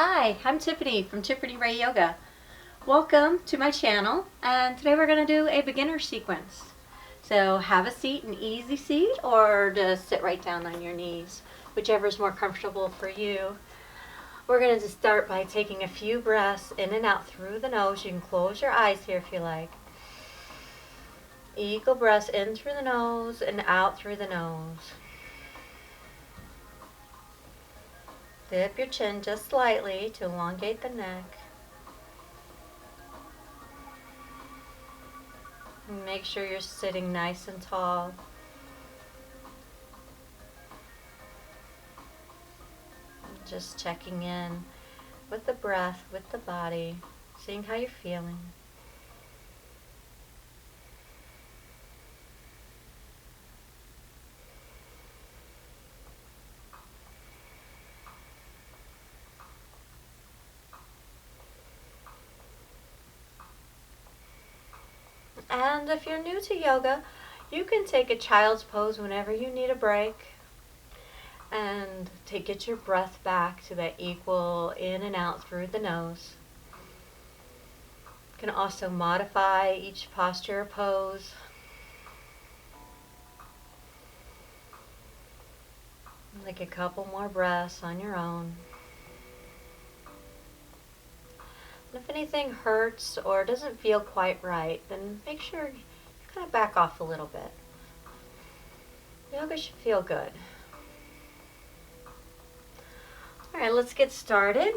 Hi, I'm Tiffany from Tiffany Rae Yoga. Welcome to my channel, and today we're going to do a beginner sequence. So have a seat, an easy seat, or just sit right down on your knees, whichever is more comfortable for you. We're going to just start by taking a few breaths in and out through the nose. You can close your eyes here if you like. Eagle breaths in through the nose and out through the nose. Dip your chin just slightly to elongate the neck. And make sure you're sitting nice and tall. Just checking in with the breath, with the body, seeing how you're feeling. And if you're new to yoga, you can take a child's pose whenever you need a break and get your breath back to that equal in and out through the nose. You can also modify each posture or pose. Like a couple more breaths on your own. And if anything hurts or doesn't feel quite right, then make sure you kind of back off a little bit. Yoga should feel good. Alright, let's get started.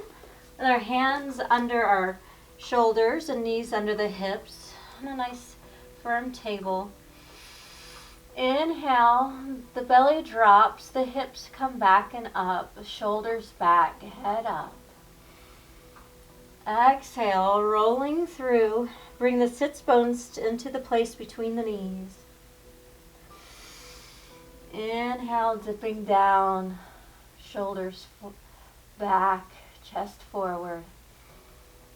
With our hands under our shoulders and knees under the hips on a nice firm table. Inhale, the belly drops, the hips come back and up, the shoulders back, head up. Exhale, rolling through, bring the sits bones into the place between the knees. Inhale, dipping down, shoulders back, chest forward.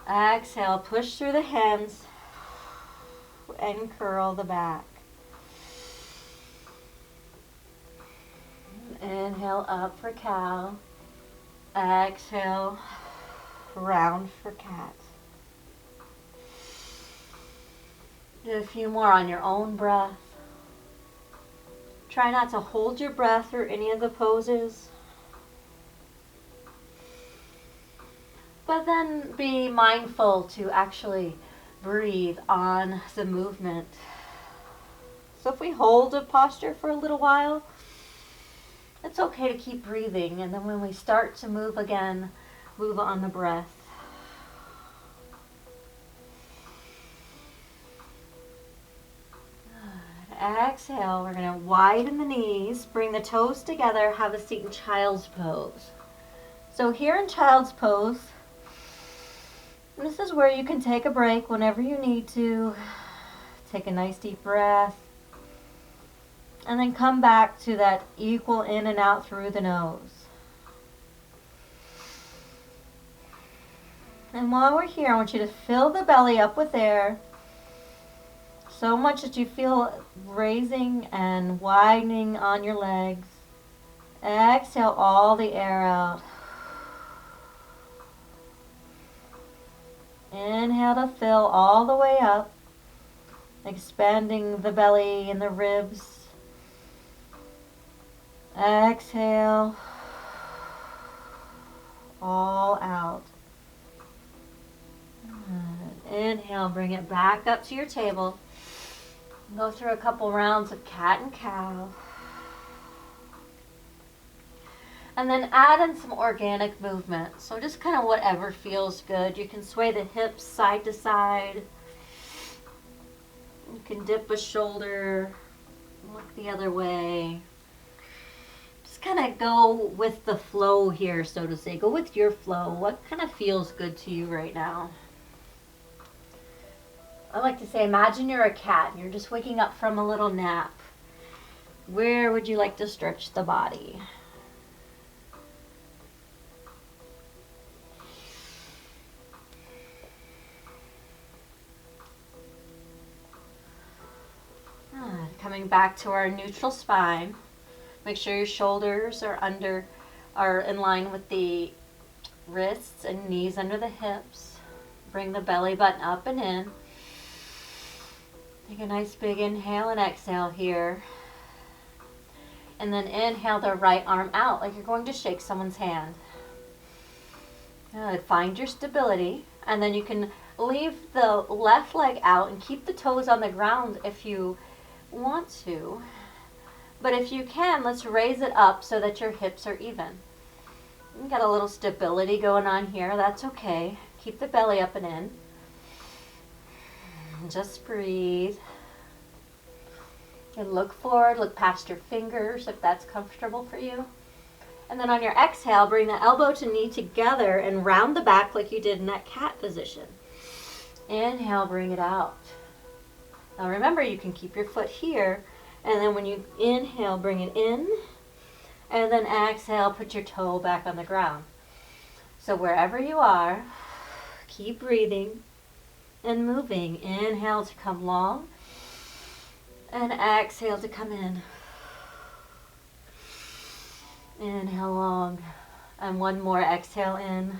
Exhale, push through the hands and curl the back. Inhale, up for cow. Exhale, round for cat. Do a few more on your own breath. Try not to hold your breath through any of the poses. But then be mindful to actually breathe on the movement. So if we hold a posture for a little while, it's okay to keep breathing, and then when we start to move again, move on the breath. Good. Exhale, we're going to widen the knees, bring the toes together, have a seat in child's pose. So here in child's pose, this is where you can take a break whenever you need to. Take a nice deep breath. And then come back to that equal in and out through the nose. And while we're here, I want you to fill the belly up with air. So much that you feel raising and widening on your legs. Exhale all the air out. Inhale to fill all the way up, expanding the belly and the ribs. Exhale, all out. Inhale, bring it back up to your table. Go through a couple rounds of cat and cow. And then add in some organic movement. So just kind of whatever feels good. You can sway the hips side to side. You can dip a shoulder, look the other way. Just kind of go with the flow here, so to say. Go with your flow. What kind of feels good to you right now? I like to say, imagine you're a cat and you're just waking up from a little nap. Where would you like to stretch the body? Coming back to our neutral spine. Make sure your shoulders are in line with the wrists and knees under the hips. Bring the belly button up and in. Take a nice big inhale and exhale here. And then inhale the right arm out like you're going to shake someone's hand. Good. Find your stability. And then you can leave the left leg out and keep the toes on the ground if you want to. But if you can, let's raise it up so that your hips are even. You got a little stability going on here. That's okay. Keep the belly up and in. Just breathe. And look forward, look past your fingers if that's comfortable for you. And then on your exhale, bring the elbow to knee together and round the back like you did in that cat position. Inhale, bring it out. Now remember, you can keep your foot here, and then when you inhale, bring it in, and then exhale, put your toe back on the ground. So wherever you are, keep breathing and moving. Inhale to come long, and exhale to come in. Inhale long, and one more exhale in.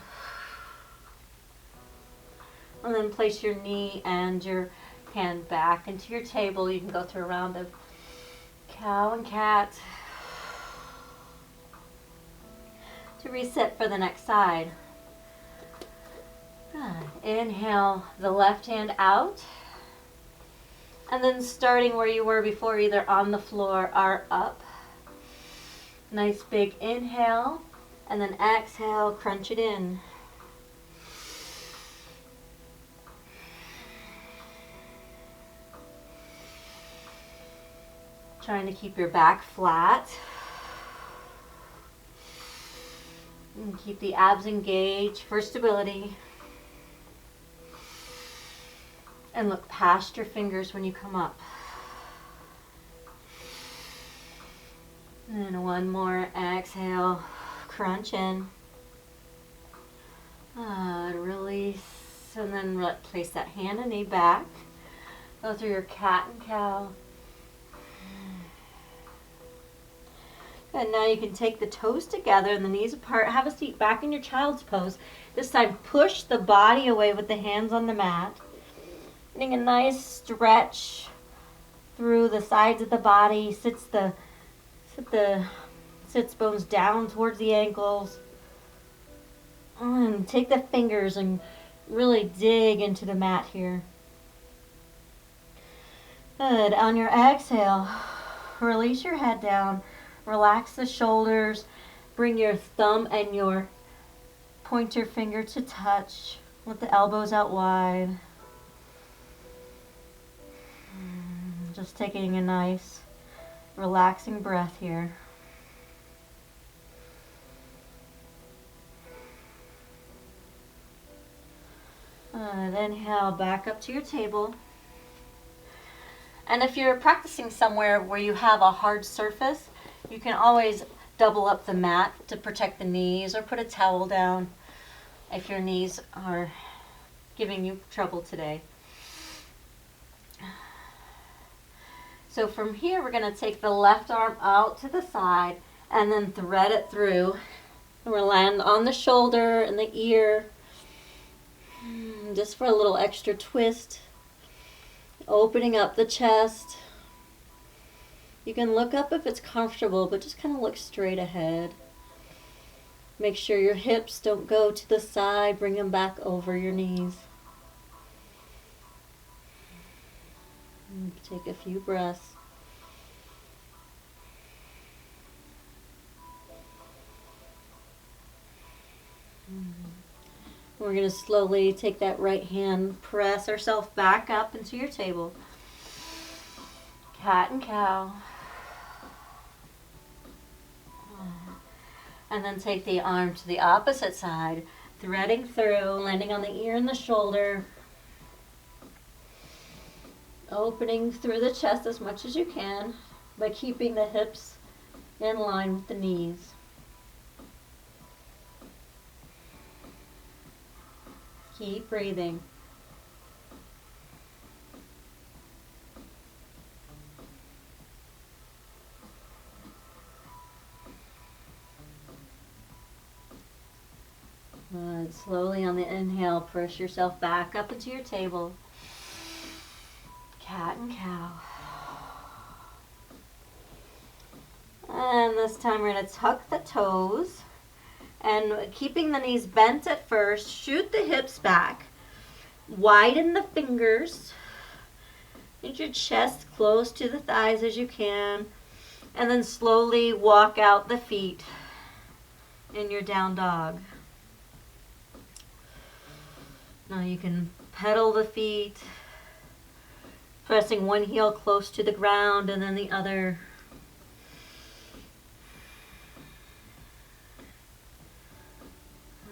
And then place your knee and your hand back into your table. You can go through a round of cow and cat to reset for the next side. Good. Inhale the left hand out. And then starting where you were before, either on the floor or up. Nice big inhale, and then exhale, crunch it in. Trying to keep your back flat. And keep the abs engaged for stability. And look past your fingers when you come up. And one more exhale, crunch in. Release, and then place that hand and knee back. Go through your cat and cow. And now you can take the toes together and the knees apart. Have a seat back in your child's pose. This time, push the body away with the hands on the mat. Getting a nice stretch through the sides of the body. Sits bones down towards the ankles. And take the fingers and really dig into the mat here. Good. On your exhale, release your head down. Relax the shoulders. Bring your thumb and your pointer finger to touch. Let the elbows out wide. Just taking a nice, relaxing breath here. Inhale back up to your table. And if you're practicing somewhere where you have a hard surface, you can always double up the mat to protect the knees, or put a towel down if your knees are giving you trouble today. So from here, we're going to take the left arm out to the side and then thread it through. We'll land on the shoulder and the ear, just for a little extra twist. Opening up the chest. You can look up if it's comfortable, but just kind of look straight ahead. Make sure your hips don't go to the side. Bring them back over your knees. And take a few breaths. We're going to slowly take that right hand, press ourselves back up into your table. Cat and cow. And then take the arm to the opposite side, threading through, landing on the ear and the shoulder. Opening through the chest as much as you can by keeping the hips in line with the knees. Keep breathing. Good. Slowly on the inhale, press yourself back up into your table. Cat and cow. And this time we're going to tuck the toes. And keeping the knees bent at first, shoot the hips back. Widen the fingers. Get your chest close to the thighs as you can. And then slowly walk out the feet in your down dog. Now you can pedal the feet, pressing one heel close to the ground and then the other.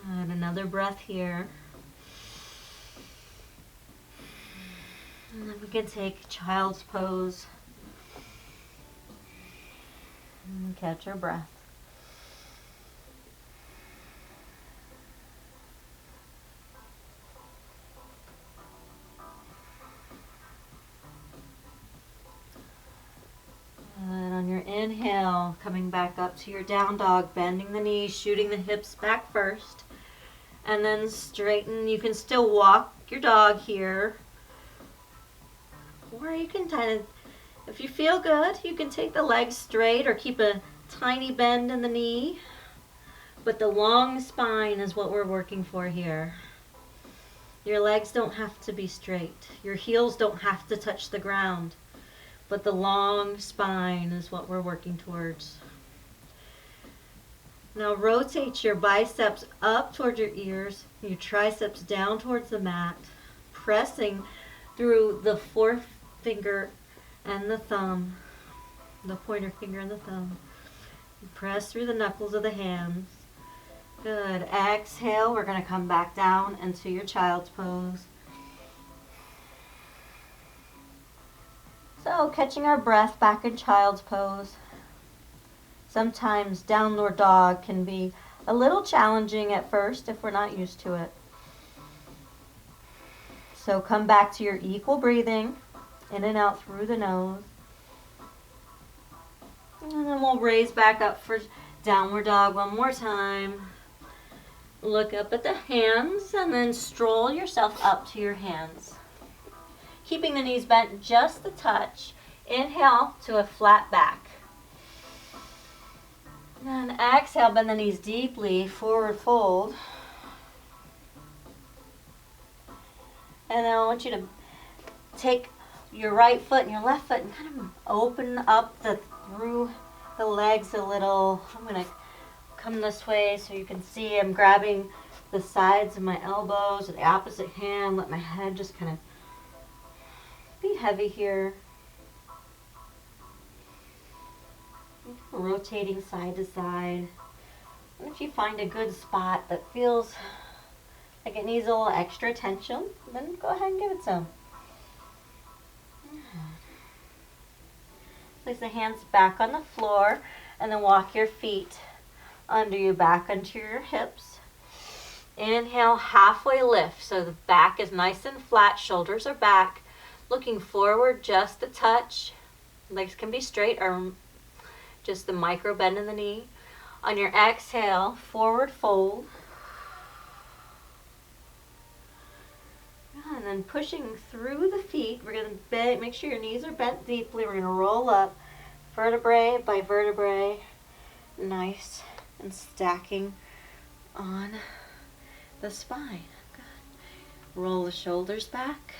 And another breath here. And then we can take child's pose. And catch our breath. And on your inhale, coming back up to your down dog, bending the knees, shooting the hips back first. And then straighten. You can still walk your dog here. Or you can kind of, if you feel good, you can take the legs straight or keep a tiny bend in the knee. But the long spine is what we're working for here. Your legs don't have to be straight. Your heels don't have to touch the ground. But the long spine is what we're working towards. Now rotate your biceps up towards your ears, your triceps down towards the mat, pressing through the forefinger and the thumb, the pointer finger and the thumb. Press through the knuckles of the hands. Good. Exhale, we're going to come back down into your child's pose. So catching our breath back in child's pose. Sometimes downward dog can be a little challenging at first if we're not used to it. So come back to your equal breathing, in and out through the nose. And then we'll raise back up for downward dog one more time. Look up at the hands and then stroll yourself up to your hands. Keeping the knees bent just a touch. Inhale to a flat back. And exhale, bend the knees deeply, forward fold. And then I want you to take your right foot and your left foot and kind of open up through the legs a little. I'm going to come this way so you can see I'm grabbing the sides of my elbows with the opposite hand. Let my head just kind of be heavy here. Rotating side to side. And if you find a good spot that feels like it needs a little extra attention, then go ahead and give it some. Place the hands back on the floor and then walk your feet under you, back onto your hips. Inhale, halfway lift so the back is nice and flat, shoulders are back. Looking forward just a touch. Legs can be straight or just the micro bend in the knee. On your exhale, forward fold. And then pushing through the feet, we're going to make sure your knees are bent deeply. We're going to roll up vertebrae by vertebrae. Nice and stacking on the spine. Good. Roll the shoulders back.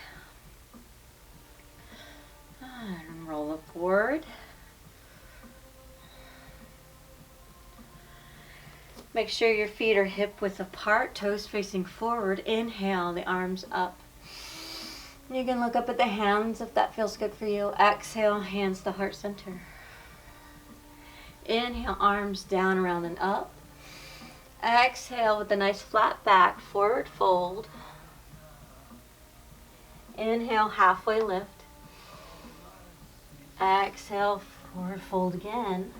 And roll up forward. Make sure your feet are hip width apart, toes facing forward. Inhale, the arms up. You can look up at the hands if that feels good for you. Exhale, hands to heart center. Inhale, arms down, around, and up. Exhale with a nice flat back, forward fold. Inhale, halfway lift. Exhale, forward fold again.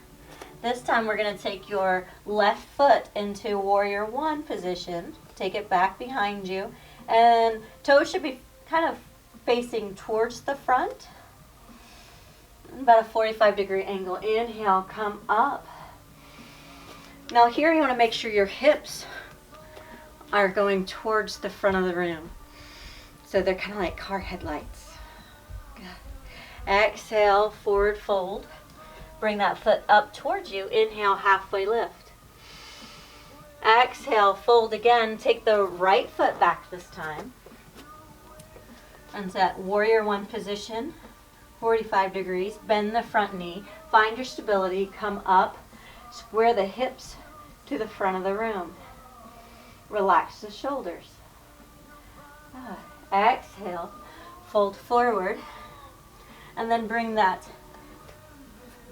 This time we're going to take your left foot into warrior one position. Take it back behind you. And toes should be kind of facing towards the front. About a 45-degree angle. Inhale, come up. Now here you want to make sure your hips are going towards the front of the room. So they're kind of like car headlights. Good. Exhale, forward fold. Bring that foot up towards you. Inhale, halfway lift. Exhale, fold again. Take the right foot back this time. And that warrior one position, 45 degrees. Bend the front knee. Find your stability. Come up. Square the hips to the front of the room. Relax the shoulders. Exhale, fold forward. And then bring that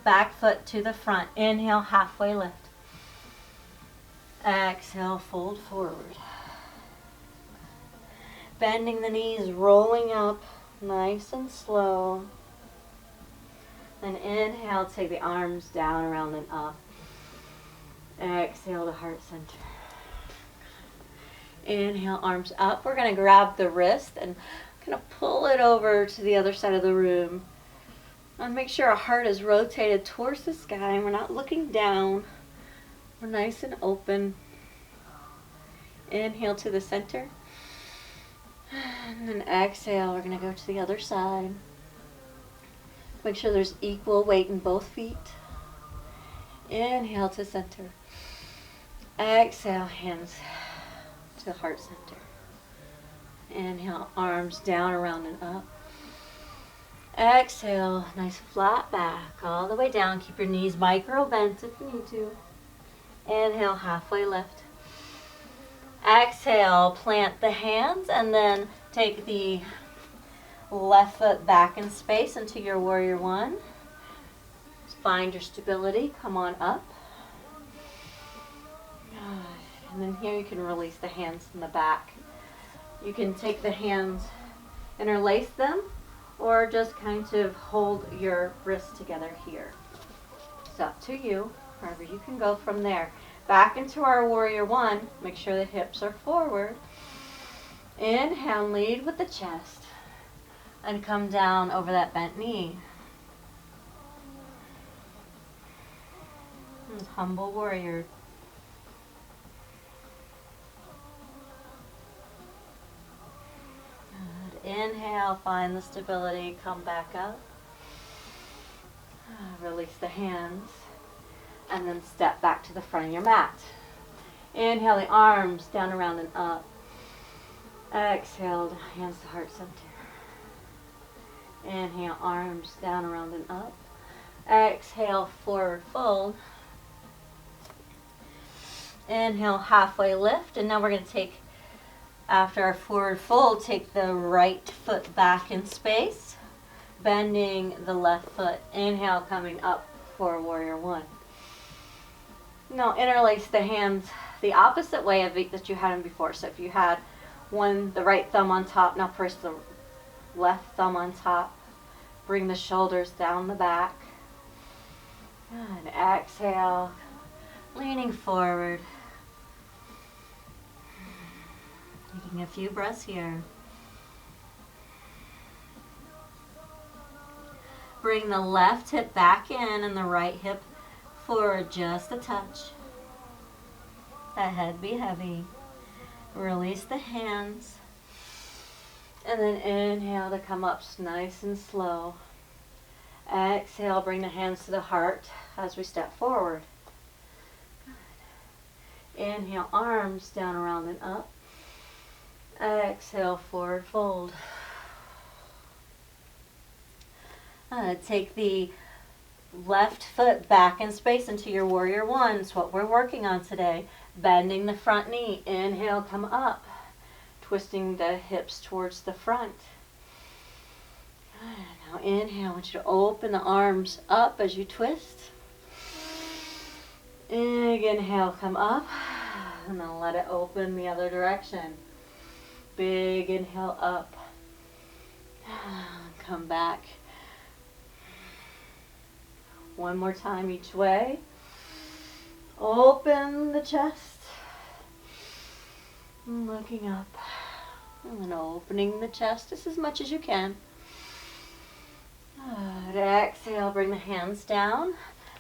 back foot to the front. Inhale, halfway lift. Exhale, fold forward. Bending the knees, rolling up, nice and slow. Then inhale, take the arms down, around, and up. Exhale to heart center. Inhale, arms up. We're going to grab the wrist and kind of pull it over to the other side of the room. And make sure our heart is rotated towards the sky. We're not looking down. We're nice and open. Inhale to the center. And then exhale, we're going to go to the other side. Make sure there's equal weight in both feet. Inhale to center. Exhale, hands to the heart center. Inhale, arms down, around, and up. Exhale, nice flat back, all the way down. Keep your knees micro bent if you need to. Inhale, halfway lift. Exhale, plant the hands and then take the left foot back in space into your warrior one. Find your stability, come on up. And then here you can release the hands from the back. You can take the hands, interlace them, or just kind of hold your wrists together here. It's up to you, wherever you can go from there. Back into our warrior one. Make sure the hips are forward. Inhale, lead with the chest. And come down over that bent knee. Humble warrior. Good. Inhale, find the stability, come back up. Release the hands. And then step back to the front of your mat. Inhale, the arms down, around, and up. Exhale, hands to heart center. Inhale, arms down, around, and up. Exhale, forward fold. Inhale, halfway lift. And now we're going to take, after our forward fold, take the right foot back in space, bending the left foot. Inhale, coming up for warrior one. Now interlace the hands the opposite way that you had them before. So if you had the right thumb on top, now press the left thumb on top. Bring the shoulders down the back. And exhale, leaning forward. Taking a few breaths here. Bring the left hip back in and the right hip forward just a touch. That head be heavy. Release the hands. And then inhale to come up nice and slow. Exhale, bring the hands to the heart as we step forward. Good. Inhale, arms down, around, and up. Exhale, forward fold. Take the left foot back in space into your warrior one. It's what we're working on today. Bending the front knee. Inhale, come up. Twisting the hips towards the front. Now inhale, I want you to open the arms up as you twist. Big inhale, come up. And then let it open the other direction. Big inhale up. Come back. One more time each way. Open the chest. Looking up. And then opening the chest just as much as you can. Good. Exhale, bring the hands down.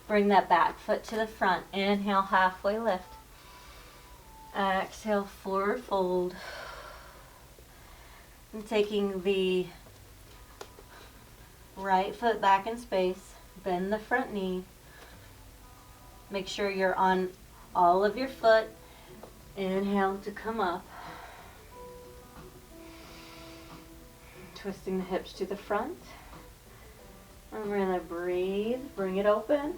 Bring that back foot to the front. Inhale, halfway lift. Exhale, forward fold. And taking the right foot back in space, bend the front knee. Make sure you're on all of your foot. Inhale to come up. Twisting the hips to the front. And we're going to breathe, bring it open.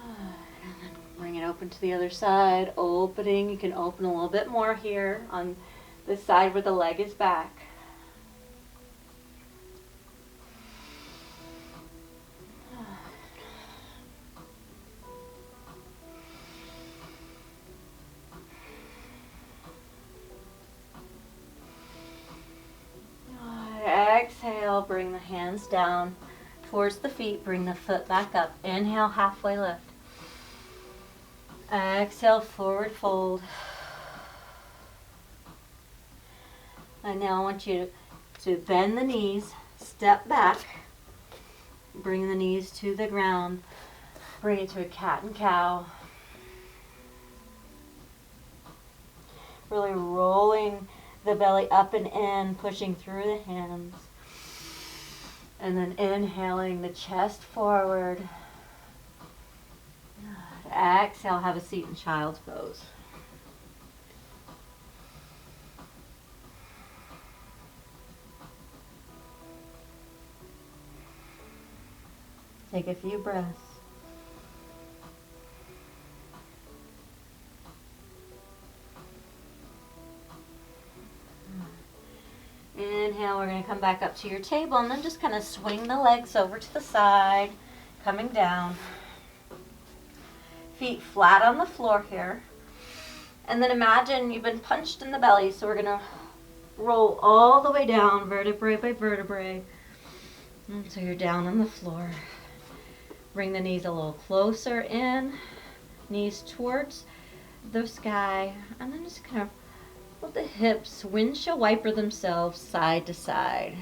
And then bring it open to the other side, opening. You can open a little bit more here on the side where the leg is back. Exhale, bring the hands down towards the feet, bring the foot back up. Inhale, halfway lift. Exhale, forward fold. And now I want you to bend the knees, step back, bring the knees to the ground, bring it to a cat and cow. Really rolling the belly up and in, pushing through the hands. And then inhaling the chest forward. Exhale, have a seat in child's pose. Take a few breaths. Inhale, we're going to come back up to your table and then just kind of swing the legs over to the side, coming down. Feet flat on the floor here. And then imagine you've been punched in the belly, so we're going to roll all the way down, vertebrae by vertebrae. And so you're down on the floor. Bring the knees a little closer in, knees towards the sky, and then just kind of let the hips windshield wiper themselves side to side.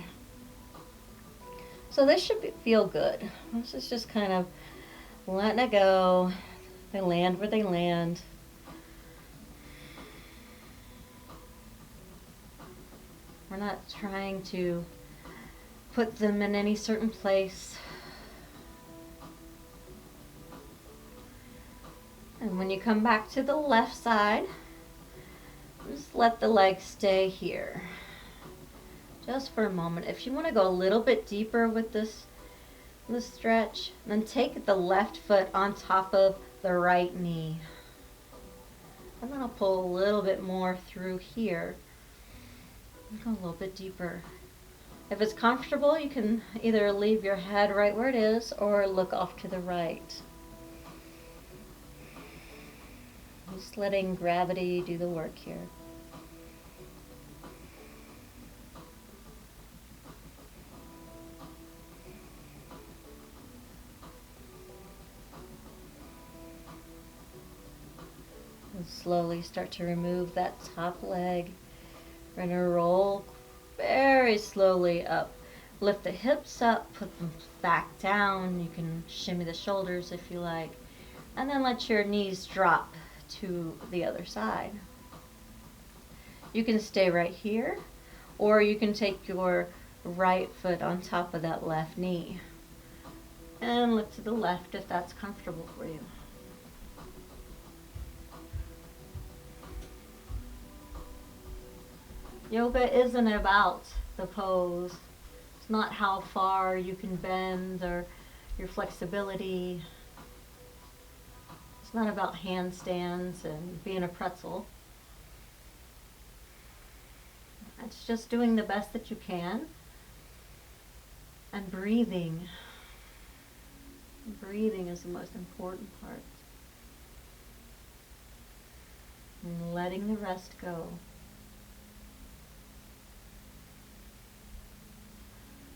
So this should feel good. This is just kind of letting it go. They land where they land. We're not trying to put them in any certain place. And when you come back to the left side, just let the legs stay here. Just for a moment. If you want to go a little bit deeper with this stretch, then take the left foot on top of the right knee. I'm going to pull a little bit more through here. Go a little bit deeper. If it's comfortable, you can either leave your head right where it is or look off to the right. Just letting gravity do the work here. And slowly start to remove that top leg. We're going to roll very slowly up. Lift the hips up, put them back down. You can shimmy the shoulders if you like. And then let your knees drop to the other side. You can stay right here, or you can take your right foot on top of that left knee and look to the left if that's comfortable for you. Yoga isn't about the pose. It's not how far you can bend or your flexibility. It's not about handstands and being a pretzel. It's just doing the best that you can and breathing. Breathing is the most important part. And letting the rest go.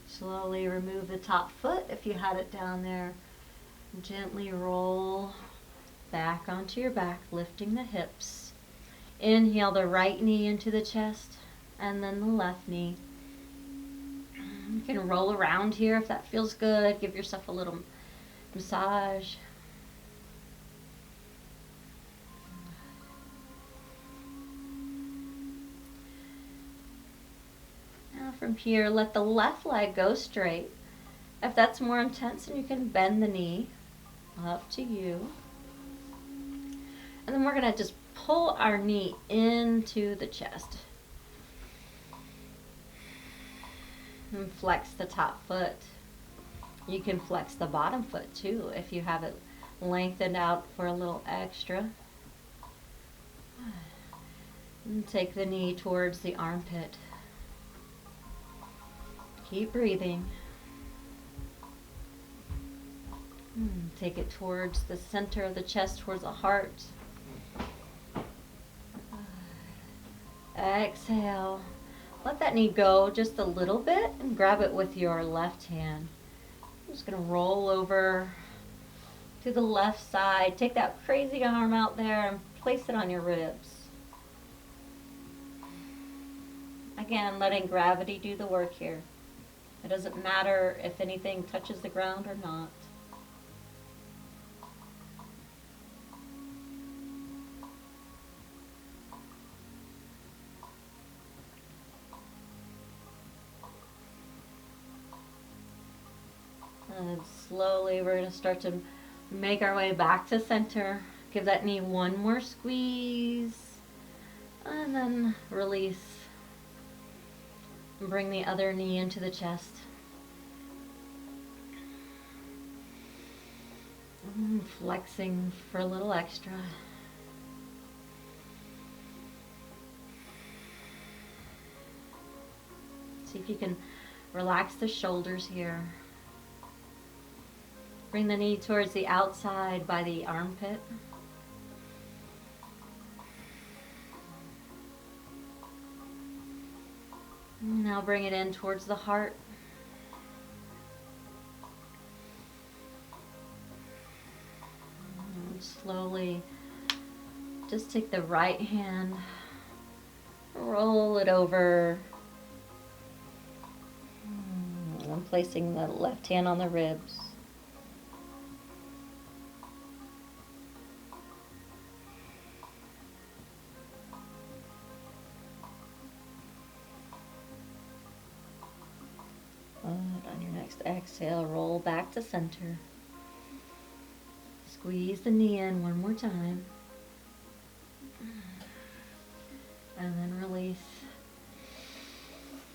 Slowly remove the top foot if you had it down there. Gently roll back onto your back, lifting the hips. Inhale the right knee into the chest and then the left knee. You can roll around here if that feels good. Give yourself a little massage. from here, let the left leg go straight. If that's more intense, then you can bend the knee, up to you. And then we're gonna just pull our knee into the chest. And flex the top foot. You can flex the bottom foot too if you have it lengthened out for a little extra. And take the knee towards the armpit. Keep breathing. Take it towards the center of the chest, towards the heart. Exhale. Let that knee go just a little bit and grab it with your left hand. I'm just going to roll over to the left side. Take that crazy arm out there and place it on your ribs. Again, letting gravity do the work here. It doesn't matter if anything touches the ground or not. And slowly we're going to start to make our way back to center. Give that knee one more squeeze. And then release. And bring the other knee into the chest. And flexing for a little extra. See if you can relax the shoulders here. Bring the knee towards the outside by the armpit. Now bring it in towards the heart. And slowly just take the right hand, roll it over. I'm placing the left hand on the ribs. On your next exhale, roll back to center. Squeeze the knee in one more time. And then release.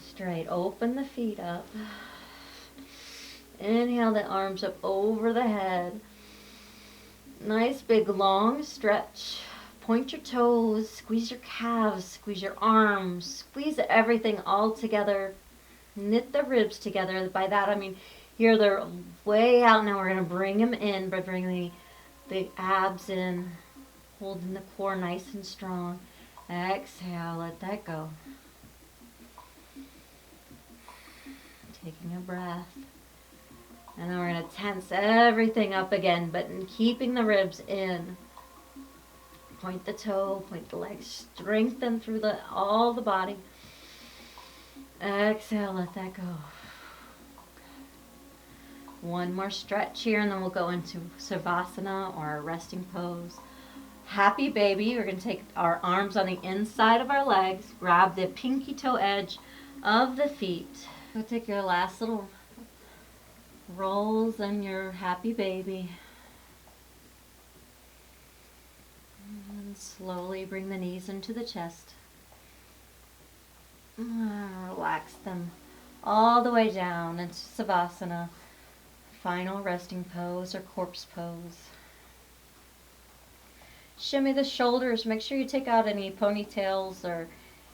Straight. Open the feet up. Inhale the arms up over the head. Nice big long stretch. Point your toes. Squeeze your calves. Squeeze your arms. Squeeze everything all together. Knit the ribs together. By that I mean here they're way out. Now we're going to bring them in by bringing the abs in, holding the core nice and strong. Exhale, let that go. Taking a breath. And then we're going to tense everything up again, but keeping the ribs in. Point the toe, point the leg, strengthen through all the body. Exhale, let that go. One more stretch here, and then we'll go into Savasana, or our resting pose. Happy baby. We're going to take our arms on the inside of our legs, grab the pinky toe edge of the feet. Go take your last little rolls in your happy baby. And slowly bring the knees into the chest. Relax them all the way down into Savasana, final resting pose or corpse pose. Shimmy the shoulders. Make sure you take out any ponytails or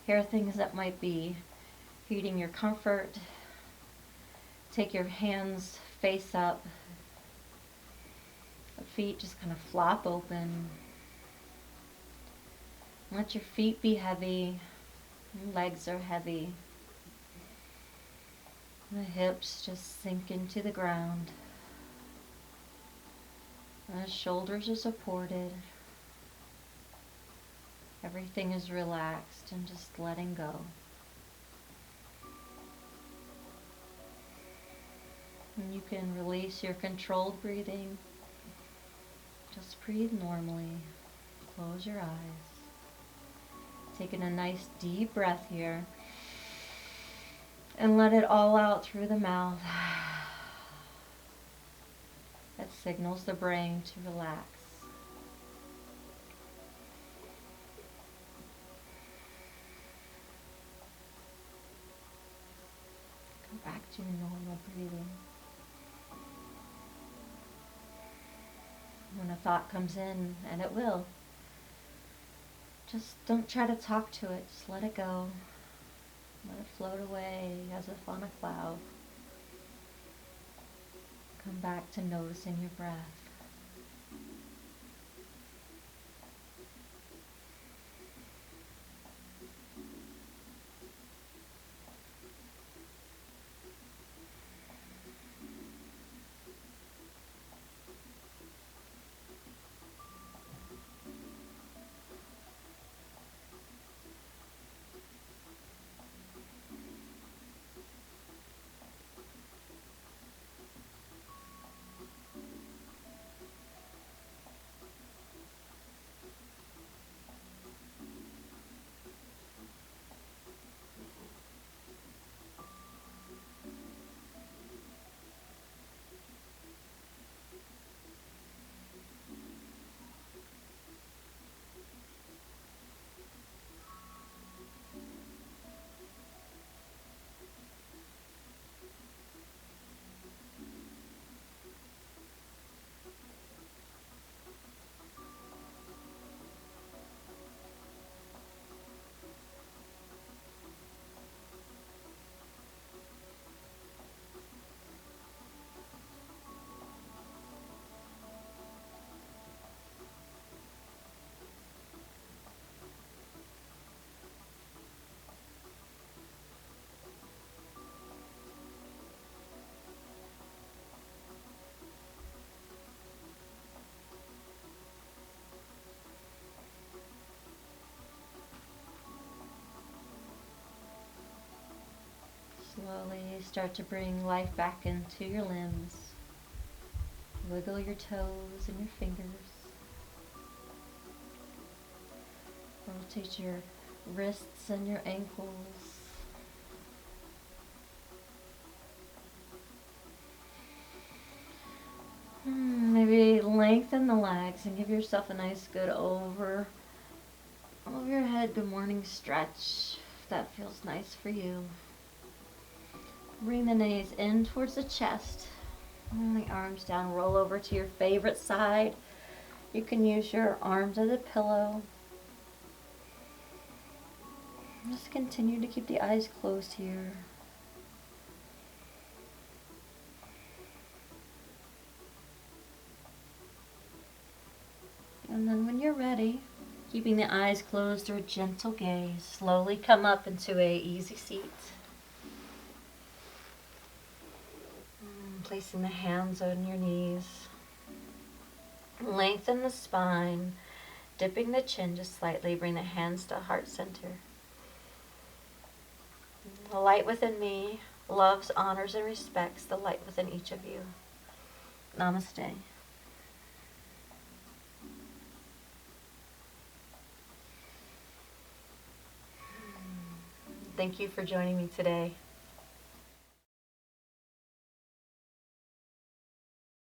hair things that might be impeding your comfort. Take your hands face up. The feet just kind of flop open. Let your feet be heavy. Legs are heavy. The hips just sink into the ground. The shoulders are supported. Everything is relaxed and just letting go. And you can release your controlled breathing. Just breathe normally. Close your eyes. Taking a nice deep breath here. And let it all out through the mouth. That signals the brain to relax. Go back to your normal breathing. When a thought comes in, and it will, just don't try to talk to it. Just let it go. Let it float away as if on a cloud. Come back to noticing your breath. Slowly start to bring life back into your limbs. Wiggle your toes and your fingers. Rotate your wrists and your ankles. Maybe lengthen the legs and give yourself a nice good over your head good morning stretch if that feels nice for you. Bring the knees in towards the chest. And the arms down. Roll over to your favorite side. You can use your arms as a pillow. Just continue to keep the eyes closed here. And then when you're ready, keeping the eyes closed through a gentle gaze, slowly come up into a easy seat. Placing the hands on your knees. Lengthen the spine, dipping the chin just slightly. Bring the hands to heart center. The light within me loves, honors, and respects the light within each of you. Namaste. Thank you for joining me today.